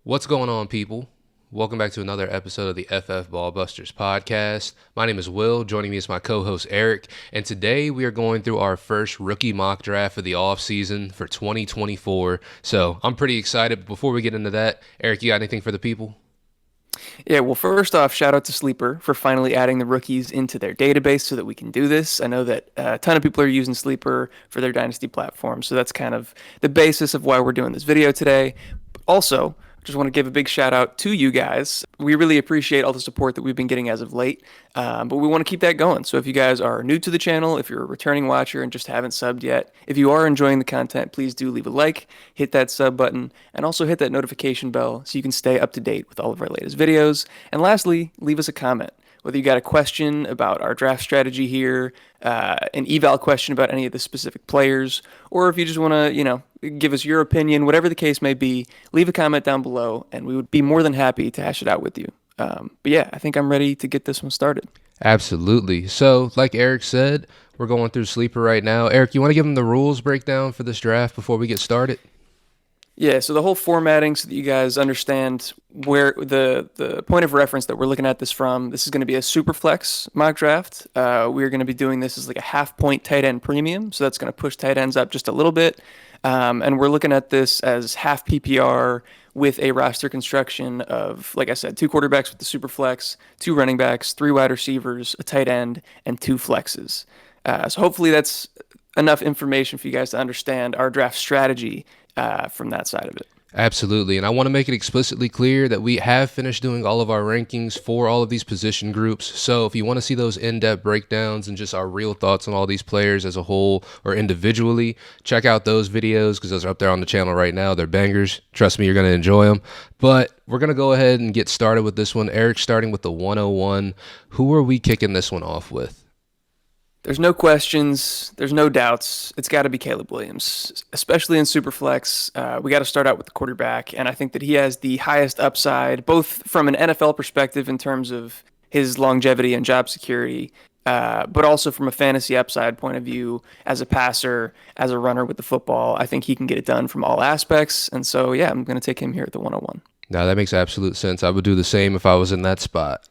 What's going on, people? Welcome back to another episode of the FF Ballbusters podcast. My name is Will. Joining me is my co-host Eric, and today we are going through our first rookie mock draft of the offseason for 2024. So I'm pretty excited. But before we get into that, Eric, you got anything for the people? Yeah, well, first off, shout out to Sleeper for finally adding the rookies into their database so that we can do this. I know that a ton of people are using Sleeper for their Dynasty platform, so that's kind of the basis of why we're doing this video today. Also, just want to give a big shout out to you guys. We really appreciate all the support that we've been getting as of late, but we want to keep that going. So if you guys are new to the channel, if you're a returning watcher and just haven't subbed yet, if you are enjoying the content, please do leave a like, hit that sub button, and also hit that notification bell so you can stay up to date with all of our latest videos. And lastly, leave us a comment. Whether you got a question about our draft strategy here, an eval question about any of the specific players, or if you just want to, give us your opinion, whatever the case may be, leave a comment down below, and we would be more than happy to hash it out with you. But yeah, I think I'm ready to get this one started. Absolutely. So, like Eric said, we're going through Sleeper right now. Eric, you want to give them the rules breakdown for this draft before we get started? Yeah, so the whole formatting so that you guys understand where the point of reference that we're looking at this from, this is going to be a super flex mock draft. We're going to be doing this as like a half point tight end premium, so that's going to push tight ends up just a little bit. And we're looking at this as half PPR with a roster construction of, like I said, two quarterbacks with the super flex, two running backs, three wide receivers, a tight end, and two flexes. So hopefully that's enough information for you guys to understand our draft strategy from that side of it. Absolutely. And I want to make it explicitly clear that we have finished doing all of our rankings for all of these position groups. So if you want to see those in-depth breakdowns and just our real thoughts on all these players as a whole or individually, check out those videos because those are up there on the channel right now. They're bangers. Trust me, you're going to enjoy them. But we're going to go ahead and get started with this one. Eric, starting with the 101. Who are we kicking this one off with? There's no questions. There's no doubts. It's got to be Caleb Williams, especially in Superflex. We got to start out with the quarterback, and I think that he has the highest upside, both from an NFL perspective in terms of his longevity and job security, but also from a fantasy upside point of view as a passer, as a runner with the football. I think he can get it done from all aspects, and so yeah, I'm going to take him here at the 101. Now, that makes absolute sense. I would do the same if I was in that spot.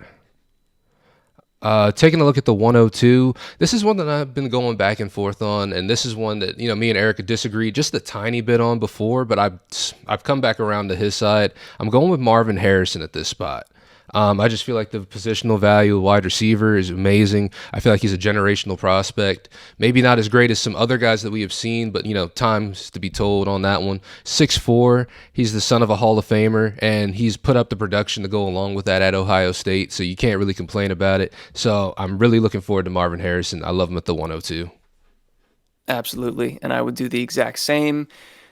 Taking a look at the 102, this is one that I've been going back and forth on, and this is one that me and Eric disagreed just a tiny bit on before, but I've come back around to his side. I'm going with Marvin Harrison at this spot. I just feel like the positional value of wide receiver is amazing. I feel like he's a generational prospect. Maybe not as great as some other guys that we have seen, but time's to be told on that one. 6'4", he's the son of a Hall of Famer, and he's put up the production to go along with that at Ohio State, so you can't really complain about it. So I'm really looking forward to Marvin Harrison. I love him at the 102. Absolutely, and I would do the exact same.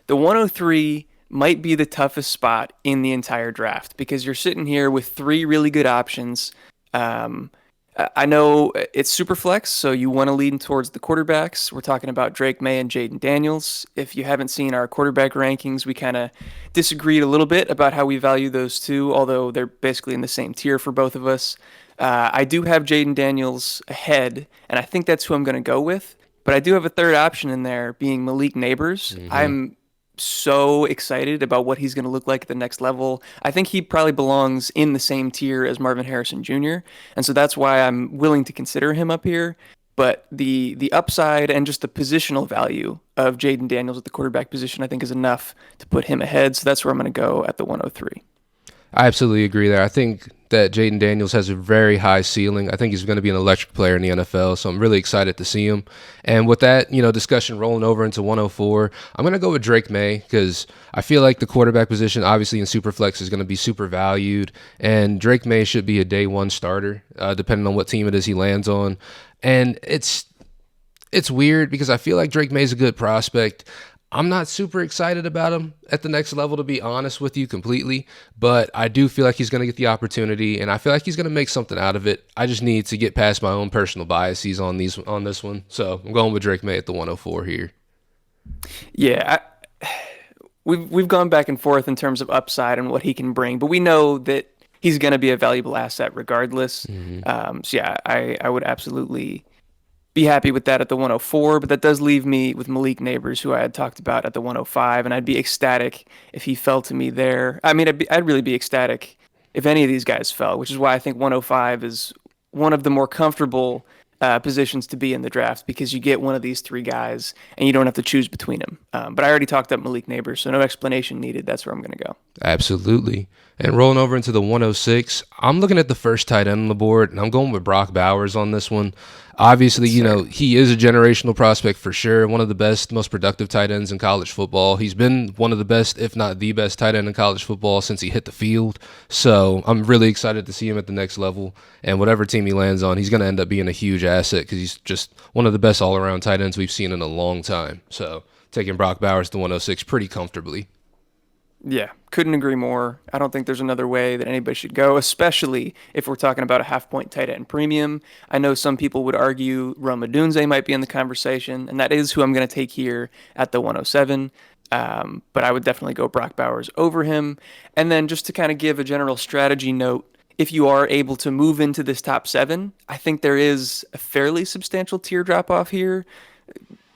The 103 might be the toughest spot in the entire draft because you're sitting here with three really good options. I know it's super flex, so you want to lean towards the quarterbacks. We're talking about Drake May and Jaden Daniels. If you haven't seen our quarterback rankings, we kind of disagreed a little bit about how we value those two, although they're basically in the same tier for both of us. I do have Jaden Daniels ahead, and I think that's who I'm going to go with. But I do have a third option in there, being Malik Neighbors. Mm-hmm. I'm so excited about what he's going to look like at the next level. I think he probably belongs in the same tier as Marvin Harrison Jr. And so that's why I'm willing to consider him up here. But the upside and just the positional value of Jaden Daniels at the quarterback position, I think, is enough to put him ahead. So that's where I'm going to go at the 103. I absolutely agree there. I think that Jaden Daniels has a very high ceiling. I think he's going to be an electric player in the NFL, so I'm really excited to see him. And with that, discussion rolling over into 104, I'm going to go with Drake May because I feel like the quarterback position, obviously in Superflex, is going to be super valued, and Drake May should be a day one starter, depending on what team it is he lands on. And it's weird because I feel like Drake May is a good prospect. I'm not super excited about him at the next level, to be honest with you completely, but I do feel like he's going to get the opportunity, and I feel like he's going to make something out of it. I just need to get past my own personal biases on this one, so I'm going with Drake May at the 104 here. Yeah, we've gone back and forth in terms of upside and what he can bring, but we know that he's going to be a valuable asset regardless. Mm-hmm. So yeah, I would absolutely be happy with that at the 104, but that does leave me with Malik Neighbors, who I had talked about at the 105, and I'd be ecstatic if he fell to me there. I mean, I'd really be ecstatic if any of these guys fell, which is why I think 105 is one of the more comfortable positions to be in the draft because you get one of these three guys and you don't have to choose between them. But I already talked up Malik Neighbors, so no explanation needed. That's where I'm going to go. Absolutely. And rolling over into the 106, I'm looking at the first tight end on the board, and I'm going with Brock Bowers on this one. Obviously, he is a generational prospect for sure. One of the best, most productive tight ends in college football. He's been one of the best, if not the best tight end in college football since he hit the field. So I'm really excited to see him at the next level. And whatever team he lands on, he's going to end up being a huge asset because he's just one of the best all-around tight ends we've seen in a long time. So taking Brock Bowers to 106 pretty comfortably. Yeah, couldn't agree more. I don't think there's another way that anybody should go, especially if we're talking about a half point tight end premium. I know some people would argue Rome Odunze might be in the conversation, and that is who I'm going to take here at the 107. But I would definitely go Brock Bowers over him. And then just to kind of give a general strategy note, if you are able to move into this top seven, I think there is a fairly substantial tier drop off here.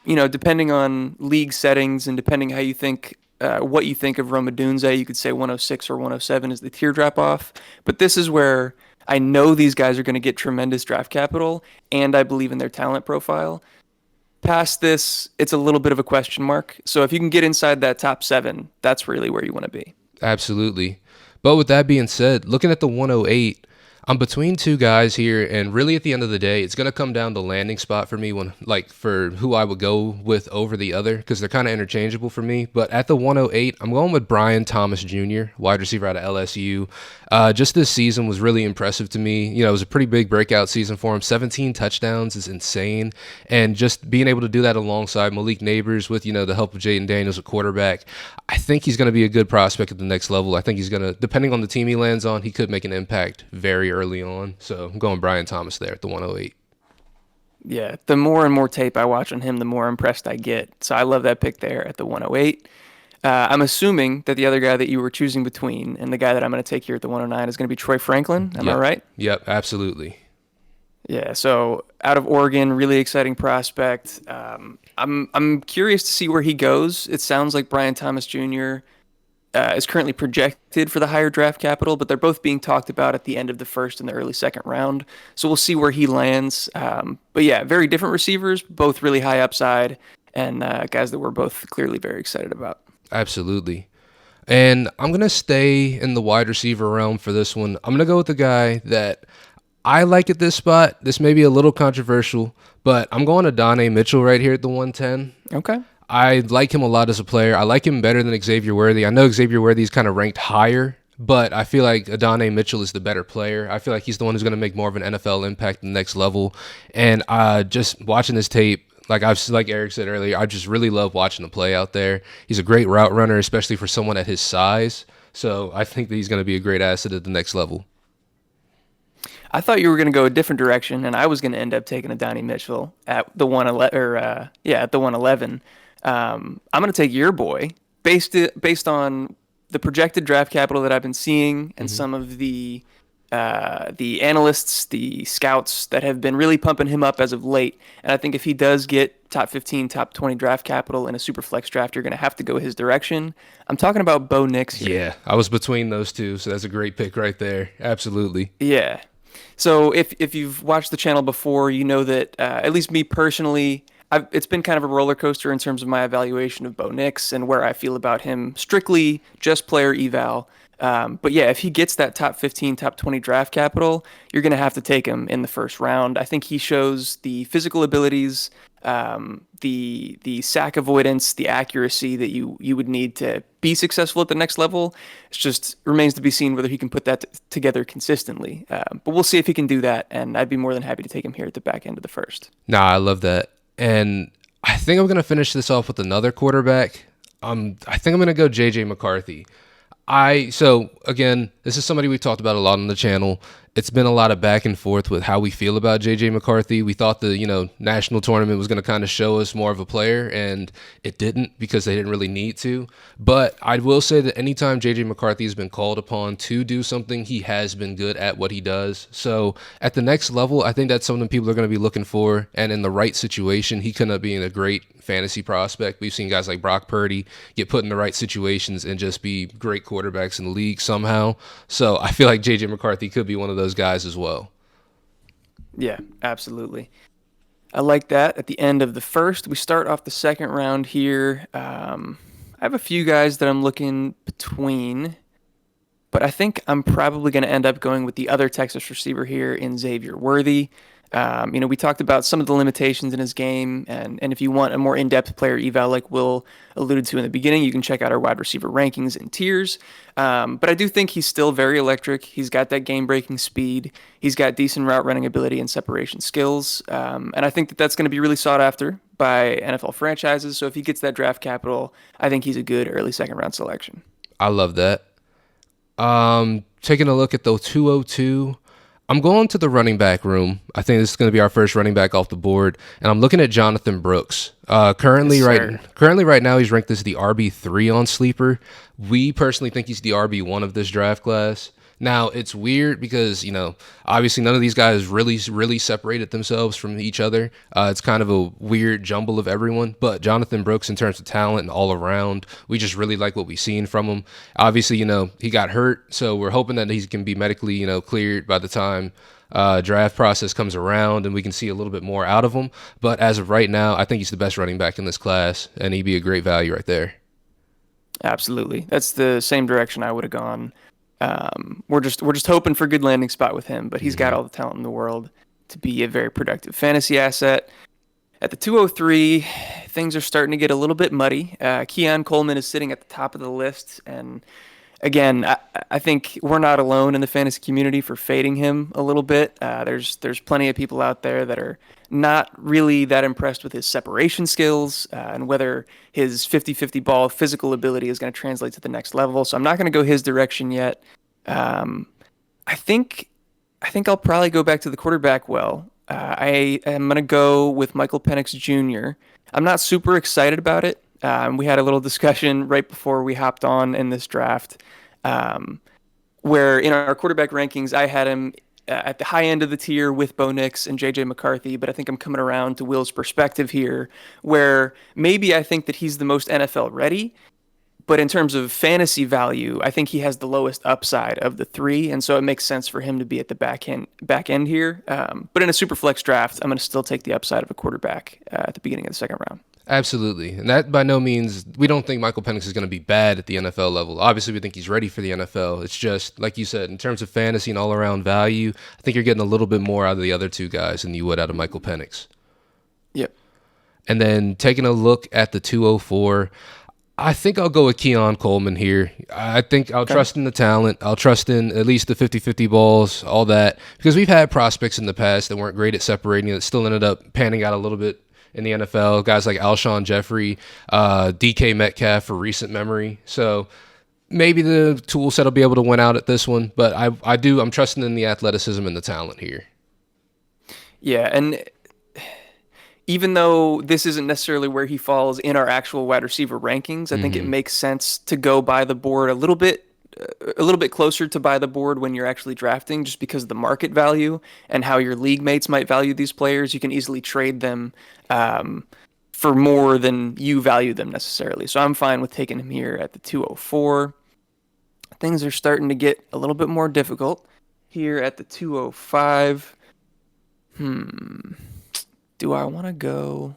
Depending on league settings and depending how you think what you think of Roma Dunze, you could say 106 or 107 is the tier drop off. But this is where I know these guys are going to get tremendous draft capital, and I believe in their talent profile. Past this, it's a little bit of a question mark. So if you can get inside that top seven, that's really where you want to be. Absolutely. But with that being said, looking at the 108, I'm between two guys here, and really at the end of the day, it's going to come down to landing spot for me for who I would go with over the other, because they're kind of interchangeable for me. But at the 108, I'm going with Brian Thomas Jr., wide receiver out of LSU. Just this season was really impressive to me. It was a pretty big breakout season for him. 17 touchdowns is insane. And just being able to do that alongside Malik Neighbors with, the help of Jaden Daniels at quarterback, I think he's going to be a good prospect at the next level. I think he's going to, depending on the team he lands on, he could make an impact very early on. So I'm going Brian Thomas there at the 108. Yeah, the more and more tape I watch on him, the more impressed I get. So I love that pick there at the 108. I'm assuming that the other guy that you were choosing between and the guy that I'm going to take here at the 109 is going to be Troy Franklin. Am I right? Yep, absolutely. Yeah, so out of Oregon, really exciting prospect. I'm curious to see where he goes. It sounds like Brian Thomas Jr. Is currently projected for the higher draft capital, but they're both being talked about at the end of the first and the early second round. So we'll see where he lands. But yeah, very different receivers, both really high upside, and guys that we're both clearly very excited about. Absolutely. And I'm going to stay in the wide receiver realm for this one. I'm going to go with the guy that I like at this spot. This may be a little controversial, but I'm going to Donnie Mitchell right here at the 110. Okay. I like him a lot as a player. I like him better than Xavier Worthy. I know Xavier Worthy is kind of ranked higher, but I feel like Adonai Mitchell is the better player. I feel like he's the one who's going to make more of an NFL impact at the next level. And just watching this tape, like Eric said earlier, I just really love watching him play out there. He's a great route runner, especially for someone at his size. So I think that he's going to be a great asset at the next level. I thought you were going to go a different direction, and I was going to end up taking Adonai Mitchell at the 111, at the 111. I'm going to take your boy based on the projected draft capital that I've been seeing and some of the analysts, the scouts that have been really pumping him up as of late. And I think if he does get top 15, top 20 draft capital in a super flex draft, you're going to have to go his direction. I'm talking about Bo Nix here. Yeah, I was between those two, so that's a great pick right there. Absolutely. Yeah. So if you've watched the channel before, you know that at least me personally, it's been kind of a roller coaster in terms of my evaluation of Bo Nix and where I feel about him strictly just player eval. But yeah, if he gets that top 15, top 20 draft capital, you're going to have to take him in the first round. I think he shows the physical abilities, the sack avoidance, the accuracy that you would need to be successful at the next level. It just remains to be seen whether he can put that together consistently. But we'll see if he can do that, and I'd be more than happy to take him here at the back end of the first. Nah, I love that. And I think I'm going to finish this off with another quarterback. I think I'm going to go J.J. McCarthy. So again, this is somebody we've talked about a lot on the channel. It's been a lot of back and forth with how we feel about JJ McCarthy. We thought the, national tournament was going to kind of show us more of a player, and it didn't because they didn't really need to. But I will say that anytime JJ McCarthy has been called upon to do something, he has been good at what he does. So at the next level, I think that's something people are going to be looking for. And in the right situation, he could end up being a great fantasy prospect. We've seen guys like Brock Purdy get put in the right situations and just be great quarterbacks in the league somehow. So I feel like JJ McCarthy could be one of those guys as well. Yeah, absolutely. I like that. At the end of the first, we start off the second round here. I have a few guys that I'm looking between, but I think I'm probably going to end up going with the other Texas receiver here in Xavier Worthy. We talked about some of the limitations in his game, and if you want a more in-depth player eval, like Will alluded to in the beginning, you can check out our wide receiver rankings and tiers. But I do think he's still very electric. He's got that game-breaking speed. He's got decent route running ability and separation skills, and I think that that's going to be really sought after by NFL franchises. So if he gets that draft capital, I think he's a good early second-round selection. I love that. Taking a look at the 202. I'm going to the running back room. I think this is going to be our first running back off the board, and I'm looking at Jonathan Brooks. Currently, Yes, right now, he's ranked as the RB3 on Sleeper. We personally think he's the RB1 of this draft class. Now, it's weird because, obviously none of these guys really separated themselves from each other. It's kind of a weird jumble of everyone. But Jonathan Brooks, in terms of talent and all around, we just really like what we've seen from him. Obviously, he got hurt, so we're hoping that he can be medically, cleared by the time draft process comes around and we can see a little bit more out of him. But as of right now, I think he's the best running back in this class, and he'd be a great value right there. absolutely. That's the same direction I would have gone. We're just hoping for a good landing spot with him, but he's got all the talent in the world to be a very productive fantasy asset. At the 203, things are starting to get a little bit muddy. Keon Coleman is sitting at the top of the list, and again, I think we're not alone in the fantasy community for fading him a little bit. There's plenty of people out there that are not really that impressed with his separation skills and whether his 50-50 ball physical ability is going to translate to the next level. So I'm not going to go his direction yet. I think I'll probably go back to the quarterback well. I am going to go with Michael Penix Jr. I'm not super excited about it. We had a little discussion right before we hopped on in this draft, where in our quarterback rankings, I had him at the high end of the tier with Bo Nix and JJ McCarthy, but I think I'm coming around to Will's perspective here, where maybe I think that he's the most NFL ready, but in terms of fantasy value, I think he has the lowest upside of the three, and so it makes sense for him to be at the back end here. But in a super flex draft, I'm going to still take the upside of a quarterback at the beginning of the second round. Absolutely. And that by no means, we don't think Michael Penix is going to be bad at the NFL level. Obviously, we think he's ready for the NFL. It's just, like you said, in terms of fantasy and all around value, I think you're getting a little bit more out of the other two guys than you would out of Michael Penix. Yep. And then taking a look at the 204, I think I'll go with Keon Coleman here. I think I'll trust in the talent. I'll trust in at least the 50-50 balls, all that. Because we've had prospects in the past that weren't great at separating that still ended up panning out a little bit in the NFL. Guys like Alshon Jeffrey, DK Metcalf for recent memory. So maybe the tool set will be able to win out at this one. But I'm trusting in the athleticism and the talent here. Yeah, and even though this isn't necessarily where he falls in our actual wide receiver rankings, I think it makes sense to go by the board a little bit closer to by the board when you're actually drafting, just because of the market value and how your league mates might value these players. You can easily trade them for more than you value them necessarily. So I'm fine with taking him here at the 204. Things are starting to get a little bit more difficult here at the 205. Do I want to go?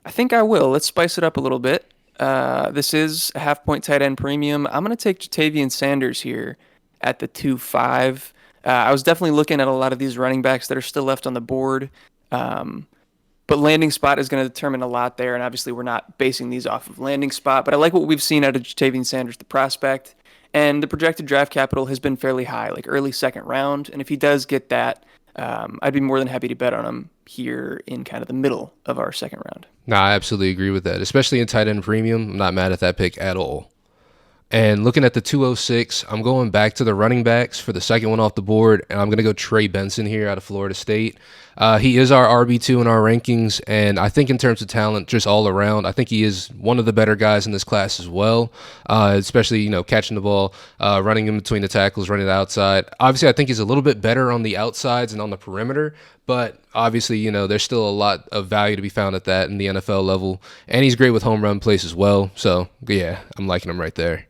I think I will. Let's spice it up a little bit. This is a half-point tight end premium. I'm going to take Jatavian Sanders here at the 2.5. I was definitely looking at a lot of these running backs that are still left on the board. But landing spot is going to determine a lot there, and obviously we're not basing these off of landing spot. But I like what we've seen out of Jatavian Sanders, the prospect, and the projected draft capital has been fairly high, like early second round. And if he does get that, I'd be more than happy to bet on him here in kind of the middle of our second round. No, I absolutely agree with that, especially in tight end premium. I'm not mad at that pick at all. And looking at the 206, I'm going back to the running backs for the second one off the board, and I'm going to go Trey Benson here out of Florida State. He is our RB2 in our rankings, and I think in terms of talent, just all around, I think he is one of the better guys in this class as well, especially, catching the ball, running in between the tackles, running it outside. Obviously, I think he's a little bit better on the outsides and on the perimeter, but obviously, there's still a lot of value to be found at that in the NFL level, and he's great with home run plays as well. So, yeah, I'm liking him right there.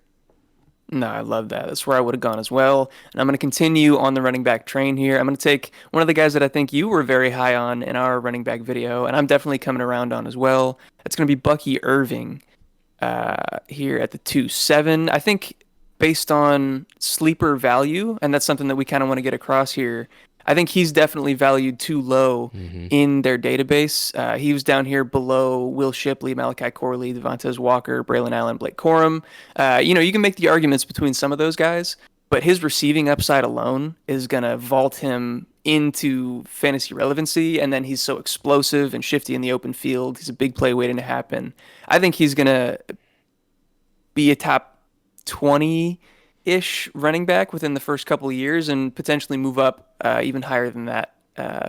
No, I love that. That's where I would have gone as well. And I'm going to continue on the running back train here. I'm going to take one of the guys that I think you were very high on in our running back video, and I'm definitely coming around on as well. It's going to be Bucky Irving here at the 2-7. I think based on sleeper value, and that's something that we kind of want to get across here. I think he's definitely valued too low in their database. He was down here below Will Shipley, Malachi Corley, Devontae Walker, Braylon Allen, Blake Corum. You can make the arguments between some of those guys, but his receiving upside alone is going to vault him into fantasy relevancy. And then he's so explosive and shifty in the open field. He's a big play waiting to happen. I think he's going to be a top 20-ish running back within the first couple of years and potentially move up even higher than that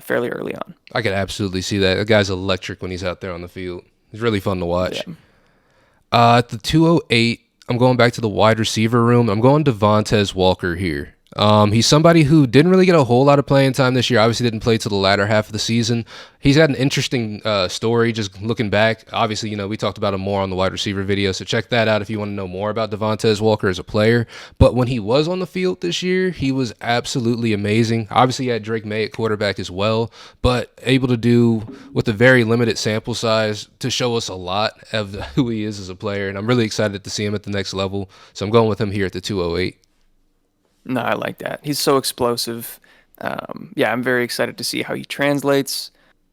fairly early on. I could absolutely see that. The guy's electric when he's out there on the field. He's really fun to watch. Yeah. At the 208, I'm going back to the wide receiver room. I'm going Devontae Walker here. He's somebody who didn't really get a whole lot of playing time this year. Obviously didn't play till the latter half of the season. He's had an interesting story just looking back. Obviously, we talked about him more on the wide receiver video, so check that out if you want to know more about Devontae Walker as a player. But when he was on the field this year, he was absolutely amazing. Obviously, he had Drake May at quarterback as well, but able to do with a very limited sample size to show us a lot of who he is as a player, and I'm really excited to see him at the next level. So I'm going with him here at the 208. No, I like that. He's so explosive. Yeah, I'm very excited to see how he translates.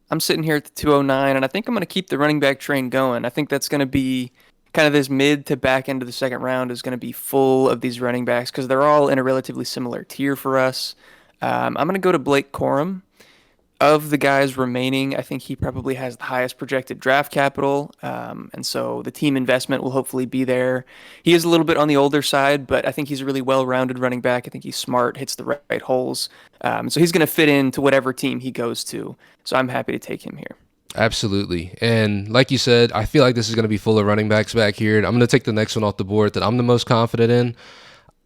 I'm sitting here at the 209, and I think I'm going to keep the running back train going. I think that's going to be kind of this mid to back end of the second round is going to be full of these running backs because they're all in a relatively similar tier for us. I'm going to go to Blake Corum. Of the guys remaining, I think he probably has the highest projected draft capital, and so the team investment will hopefully be there. He is a little bit on the older side, but I think he's a really well-rounded running back. I think he's smart, hits the right holes, so he's going to fit into whatever team he goes to. So I'm happy to take him here. Absolutely. And like you said, I feel like this is going to be full of running backs back here. I'm going to take the next one off the board that I'm the most confident in.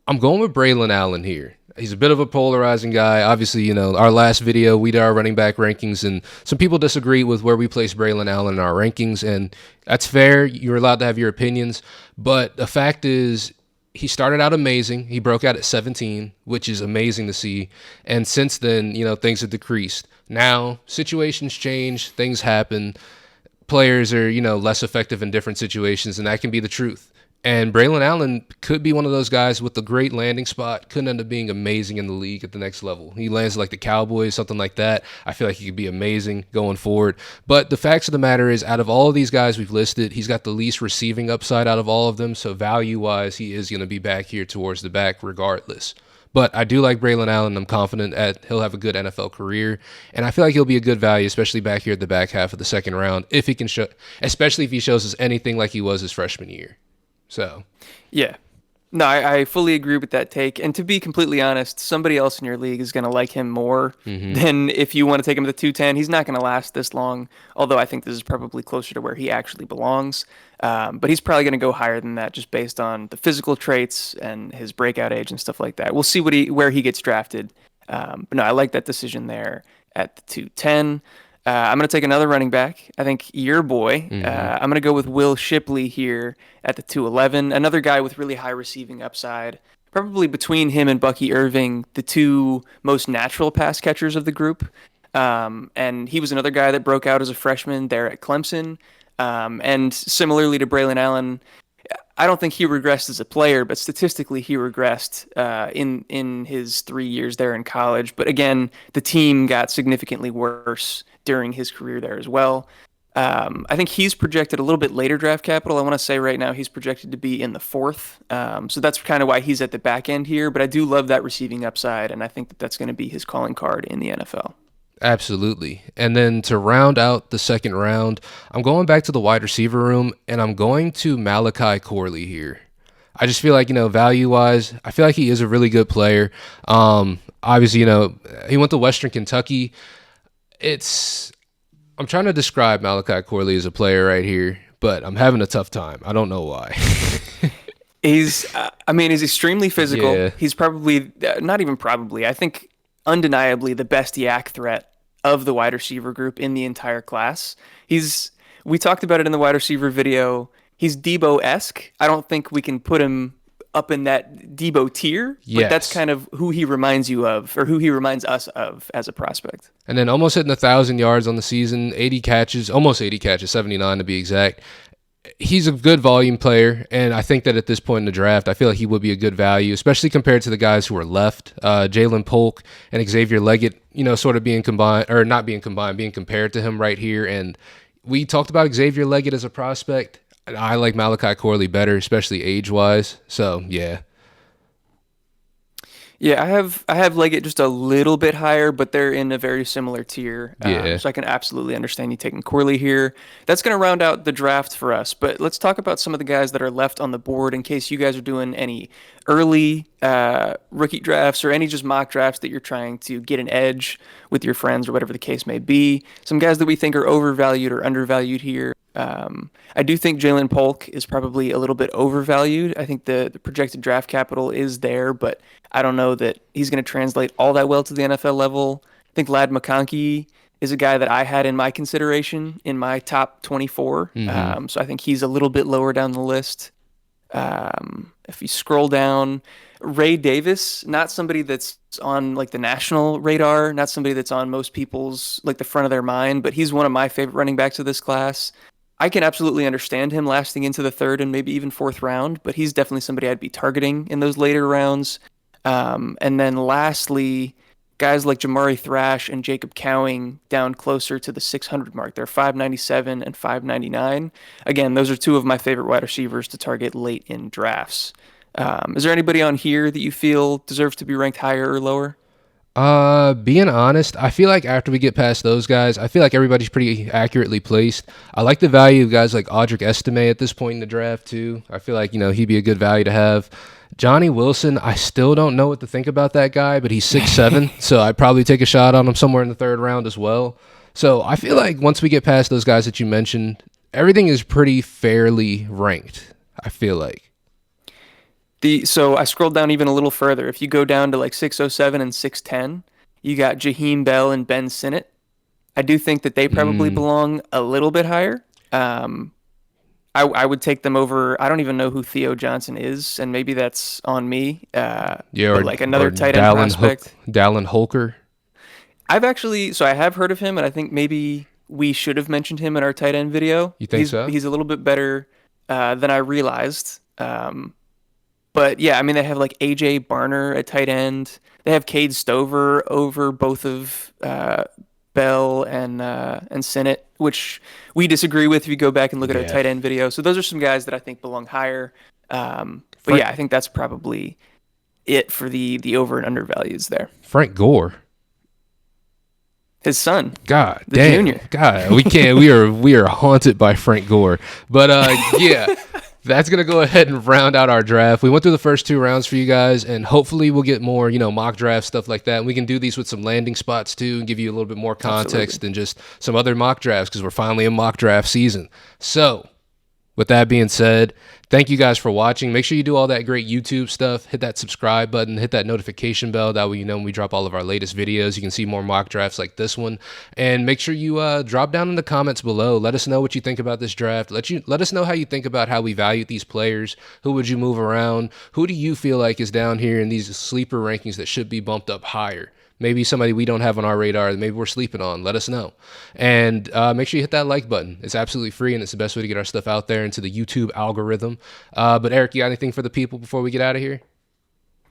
I'm going with Braylon Allen here. He's a bit of a polarizing guy. Obviously, our last video, we did our running back rankings, and some people disagree with where we place Braylon Allen in our rankings, and that's fair. You're allowed to have your opinions. But the fact is, he started out amazing. He broke out at 17, which is amazing to see. And since then, things have decreased. Now, situations change, things happen. Players are, less effective in different situations, and that can be the truth. And Braylon Allen could be one of those guys with a great landing spot, could end up being amazing in the league at the next level. He lands like the Cowboys, something like that. I feel like he could be amazing going forward. But the facts of the matter is, out of all of these guys we've listed, he's got the least receiving upside out of all of them. So value-wise, he is going to be back here towards the back regardless. But I do like Braylon Allen. I'm confident he'll have a good NFL career. And I feel like he'll be a good value, especially back here at the back half of the second round, if he can show, especially if he shows us anything like he was his freshman year. So, yeah. No, I fully agree with that take. And to be completely honest, somebody else in your league is going to like him more than if you want to take him to 210. He's not going to last this long, although I think this is probably closer to where he actually belongs. But he's probably going to go higher than that just based on the physical traits and his breakout age and stuff like that. We'll see where he gets drafted. But no, I like that decision there at the 210. I'm going to take another running back. I think your boy. I'm going to go with Will Shipley here at the 211. Another guy with really high receiving upside. Probably between him and Bucky Irving, the two most natural pass catchers of the group. And he was another guy that broke out as a freshman there at Clemson. And similarly to Braylon Allen, I don't think he regressed as a player, but statistically he regressed in his 3 years there in college. But again, the team got significantly worse during his career there as well. I think he's projected a little bit later draft capital. I want to say right now he's projected to be in the fourth. So that's kind of why he's at the back end here. But I do love that receiving upside, and I think that that's going to be his calling card in the NFL. Absolutely. And then to round out the second round, I'm going back to the wide receiver room, and I'm going to Malachi Corley here. I just feel like, value wise, I feel like he is a really good player. Obviously, he went to Western Kentucky. It's I'm trying to describe Malachi Corley as a player right here, but I'm having a tough time. I don't know why. I mean, he's extremely physical. Yeah. He's probably, not even probably, I think undeniably the best yak threat of the wide receiver group in the entire class. He's, we talked about it in the wide receiver video. He's Debo-esque. I don't think we can put him up in that Debo tier, but that's Yes. kind of who he reminds you of, or who he reminds us of as a prospect. And then almost hitting 1,000 yards on the season, 80 catches, almost 80 catches, 79 to be exact. He's a good volume player, and I think that at this point in the draft, I feel like he would be a good value, especially compared to the guys who are left. Jalen Polk and Xavier Leggett, sort of being combined, or not being combined, being compared to him right here. And we talked about Xavier Leggett as a prospect. And I like Malachi Corley better, especially age-wise. So, yeah. Yeah, I have Leggett just a little bit higher, but they're in a very similar tier. Yeah. So I can absolutely understand you taking Corley here. That's going to round out the draft for us. But let's talk about some of the guys that are left on the board in case you guys are doing any early rookie drafts or any just mock drafts that you're trying to get an edge with your friends or whatever the case may be. Some guys that we think are overvalued or undervalued here. I do think Jalen Polk is probably a little bit overvalued. I think the projected draft capital is there, but I don't know that he's going to translate all that well to the NFL level. I think Lad McConkey is a guy that I had in my consideration in my top 24. Mm-hmm. So I think he's a little bit lower down the list. If you scroll down, Ray Davis, not somebody that's on like the national radar, not somebody that's on most people's like the front of their mind, but he's one of my favorite running backs of this class. I can absolutely understand him lasting into the third and maybe even fourth round, but he's definitely somebody I'd be targeting in those later rounds. And then lastly, guys like Jamari Thrash and Jacob Cowing down closer to the 600 mark. They're 597 and 599. Again, those are two of my favorite wide receivers to target late in drafts. Is there anybody on here that you feel deserves to be ranked higher or lower? Being honest, I feel like after we get past those guys, I feel like everybody's pretty accurately placed. I like the value of guys like Audric Estime at this point in the draft too. I feel like, he'd be a good value to have. Johnny Wilson, I still don't know what to think about that guy, but he's 6'7", so I'd probably take a shot on him somewhere in the third round as well. So I feel like once we get past those guys that you mentioned, everything is pretty fairly ranked, I feel like. So I scrolled down even a little further. If you go down to like 607 and 610, you got Jaheim Bell and Ben Sinnott. I do think that they probably Mm, belong a little bit higher. Um, I would take them over. I don't even know who Theo Johnson is, and maybe that's on me. yeah, But like or another tight end prospect. Dallin Holker. So I have heard of him, and I think maybe we should have mentioned him in our tight end video. You think so? He's a little bit better than I realized. But yeah, I mean, they have like AJ Barner at tight end. They have Cade Stover over both of Bell and Sinnott, which we disagree with if you go back and look at our Yeah. tight end video. So those are some guys that I think belong higher. But Frank yeah, I think that's probably it for the over and under values there. Frank Gore. His son, God the damn. junior. God, we can't. We are haunted by Frank Gore. But yeah, that's gonna go ahead and round out our draft. We went through the first two rounds for you guys, and hopefully we'll get more, mock draft stuff like that. And we can do these with some landing spots too, and give you a little bit more context Absolutely. than just some other mock drafts because we're finally in mock draft season. So with that being said, thank you guys for watching. Make sure you do all that great YouTube stuff. Hit that subscribe button, hit that notification bell. That way you know when we drop all of our latest videos. You can see more mock drafts like this one. And make sure you drop down in the comments below. Let us know what you think about this draft. Let us know how you think about how we value these players. Who would you move around? Who do you feel like is down here in these sleeper rankings that should be bumped up higher? Maybe somebody we don't have on our radar that maybe we're sleeping on. Let us know. And make sure you hit that like button. It's absolutely free, and it's the best way to get our stuff out there into the YouTube algorithm. But Eric, you got anything for the people before we get out of here?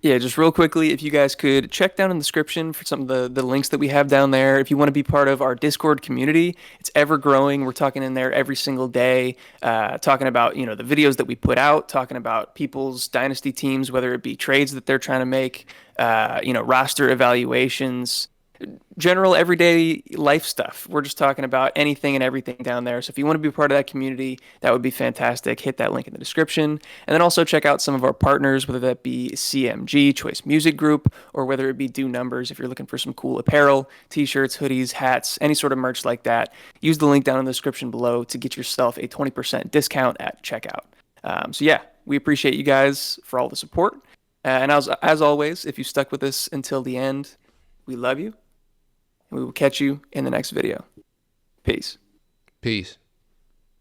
Yeah, just real quickly, if you guys could check down in the description for some of the links that we have down there. If you want to be part of our Discord community, it's ever growing. We're talking in there every single day, talking about, the videos that we put out, talking about people's dynasty teams, whether it be trades that they're trying to make, roster evaluations. General everyday life stuff. We're just talking about anything and everything down there. So if you want to be part of that community, that would be fantastic. Hit that link in the description. And then also check out some of our partners, whether that be CMG, Choice Music Group, or whether it be Do Numbers if you're looking for some cool apparel, t-shirts, hoodies, hats, any sort of merch like that. Use the link down in the description below to get yourself a 20% discount at checkout. So yeah, we appreciate you guys for all the support. And as always, if you stuck with us until the end, we love you. We will catch you in the next video. Peace. Peace.